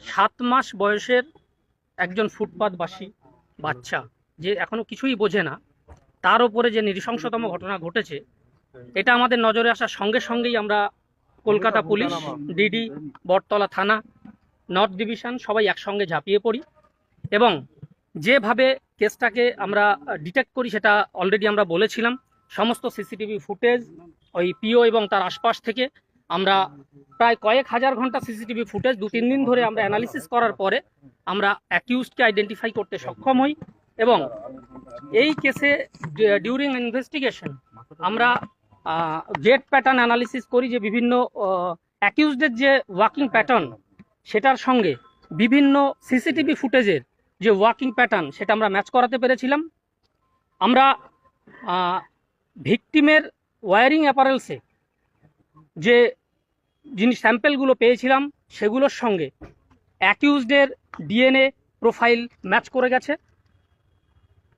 7 মাস বয়সের একজন ফুটপাতবাসী বাচ্চা, যে এখনো কিছুই বোঝে না, তার উপরে যে নৃশংসতম ঘটনা ঘটেছে, এটা আমাদের নজরে আসার সঙ্গে সঙ্গেই আমরা কলকাতা পুলিশ, ডিডি, বটতলা থানা, নর্থ ডিভিশন সবাই একসঙ্গে ঝাঁপিয়ে পড়ি এবং যেভাবে কেসটাকে আমরা ডিটেক্ট করি সেটা অলরেডি আমরা বলেছিলাম। সমস্ত সিসিটিভি ফুটেজ, ওই পিও এবং তার আশপাশ থেকে আমরা প্রায় কয়েক হাজার ঘন্টা সিসিটিভি ফুটেজ 2-3 দিন ধরে আমরা অ্যানালিসিস করার পরে আমরা অ্যাকিউজকে আইডেন্টিফাই করতে সক্ষম হই এবং এই কেসে ডিউরিং ইনভেস্টিগেশন আমরা ডেট প্যাটার্ন অ্যানালিসিস করি, যে বিভিন্ন অ্যাকিউজডের যে ওয়ার্কিং প্যাটার্ন সেটার সঙ্গে বিভিন্ন সিসিটিভি ফুটেজের যে ওয়ার্কিং প্যাটার্ন সেটা আমরা ম্যাচ করাতে পেরেছিলাম। আমরা ভিকটিমের ওয়্যারিং অ্যাপারেলসে যে জিনিস স্যাম্পেলগুলো পেয়েছিলাম সেগুলোর সঙ্গে অ্যাকিউজডের ডিএনএ প্রোফাইল ম্যাচ করে গেছে।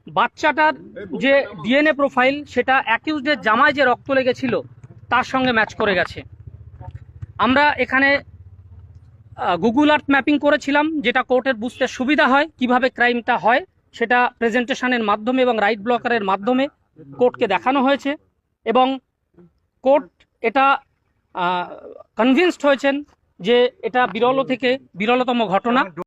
বাচ্চাটার যে ডিএনএ প্রোফাইল সেটা অ্যাকিউজডের জামায় যে রক্ত লেগেছিল তার সঙ্গে ম্যাচ করে গেছে। আমরা এখানে গুগল আর্থ ম্যাপিং করেছিলাম, যেটা কোর্টের বুঝতে সুবিধা হয় কিভাবে ক্রাইমটা হয়, সেটা প্রেজেন্টেশনের মাধ্যমে এবং রাইট ব্লকারের মাধ্যমে কোর্টকে দেখানো হয়েছে এবং কোর্ট এটা কনভিন্সড হয়েছেন যে এটা বিরল থেকে বিরলতম ঘটনা।